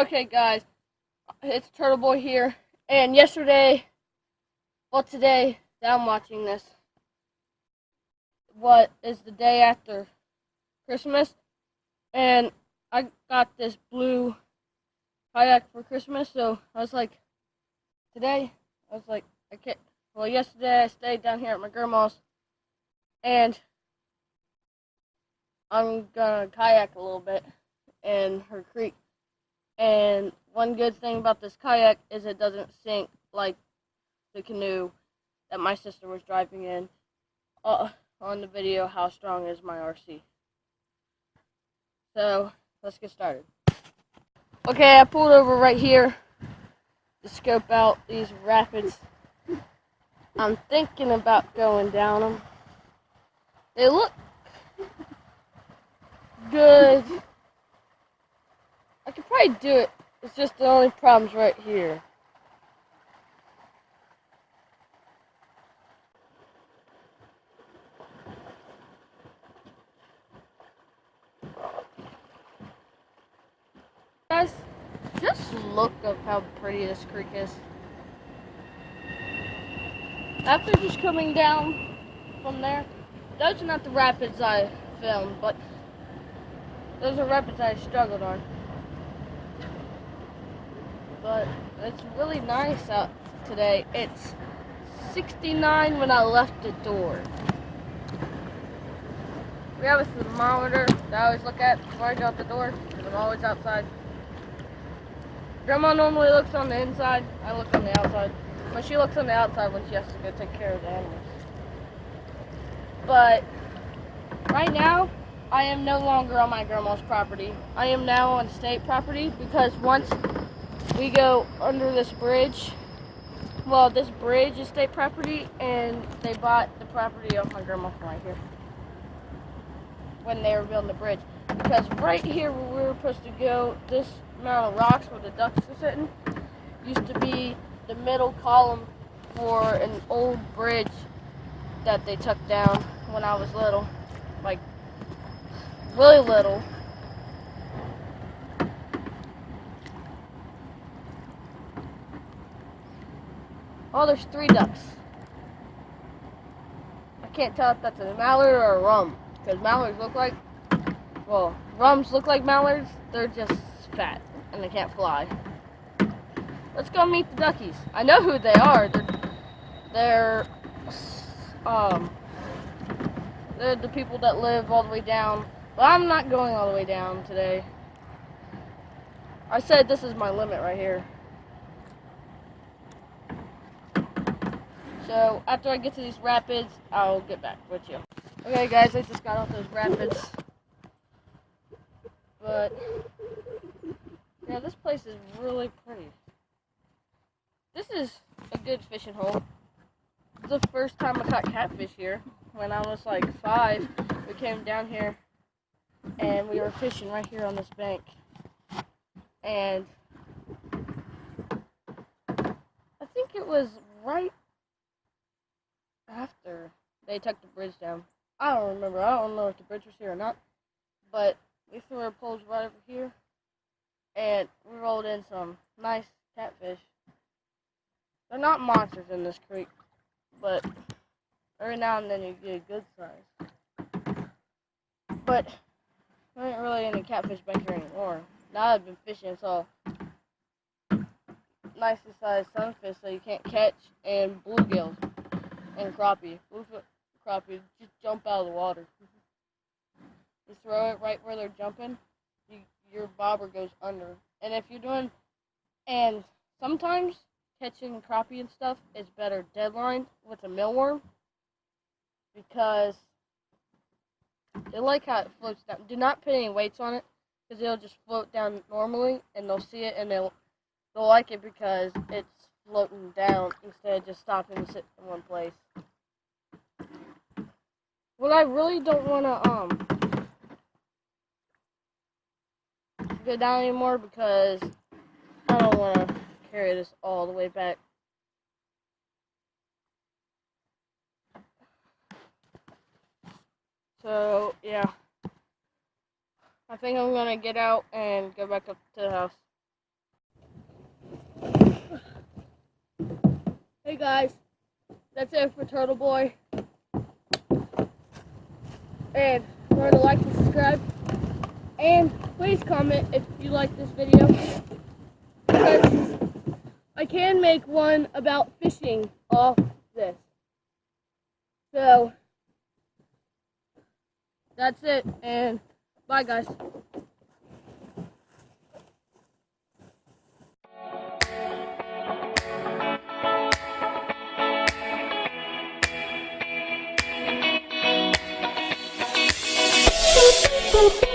Okay, guys, it's Turtle Boy here, and today that I'm watching this, what is the day after Christmas, and I got this blue kayak for Christmas, so I was like, today, I was like, I can't, well, yesterday I stayed down here at my grandma's, and I'm gonna kayak a little bit in her creek. And one good thing about this kayak is it doesn't sink like the canoe that my sister was driving in on the video, How Strong Is My RC. So, let's get started. Okay, I pulled over right here to scope out these rapids. I'm thinking about going down them. They look good. I could probably do it. It's just the only problem's right here. Guys, just look up how pretty this creek is. After just coming down from there, those are not the rapids I filmed, but those are rapids I struggled on. But it's really nice out today. It's 69 when I left the door. We have a thermometer that I always look at before I go out the door, because I'm always outside. Grandma normally looks on the inside, I look on the outside. But she looks on the outside when she has to go take care of the animals. But right now, I am no longer on my grandma's property. I am now on state property because once we go under this bridge, well, this bridge is state property, and they bought the property of my grandma from right here when they were building the bridge. Because right here where we were supposed to go, this amount of rocks where the ducks are sitting, used to be the middle column for an old bridge that they took down when I was little, like really little. Oh, there's 3 ducks. I can't tell if that's a mallard or a rum, because mallards look like, well, rums look like mallards. They're just fat and they can't fly. Let's go meet the duckies. I know who they are. They're the people that live all the way down. But I'm not going all the way down today. I said this is my limit right here. So after I get to these rapids, I'll get back with you. Okay, guys, I just got off those rapids. But yeah, this place is really pretty. This is a good fishing hole. It's the first time I caught catfish here. When I was like 5, we came down here and we were fishing right here on this bank. And I think it was right after they took the bridge down. I don't remember. I don't know if the bridge was here or not. But we threw our poles right over here and we rolled in some nice catfish. They're not monsters in this creek, but every now and then you get a good size. But there ain't really any catfish back here anymore. Now I've been fishing, so nicely sized sunfish that you can't catch, and bluegills and crappie. Bluefoot crappie just jump out of the water. You throw it right where they're jumping, your bobber goes under. And if you're doing, and sometimes catching crappie and stuff is better deadline with a millworm, because they like how it floats down. Do not put any weights on it, because it'll just float down normally, and they'll see it and they'll like it because it's floating down instead of just stopping and sitting in one place. What I really don't want to go down anymore, because I don't want to carry this all the way back. So, yeah. I think I'm going to get out and go back up to the house. guys, that's it for Turtle Boy. And remember to like and subscribe. And please comment if you like this video, because I can make one about fishing off this. So that's it, and bye guys. Boop, boop.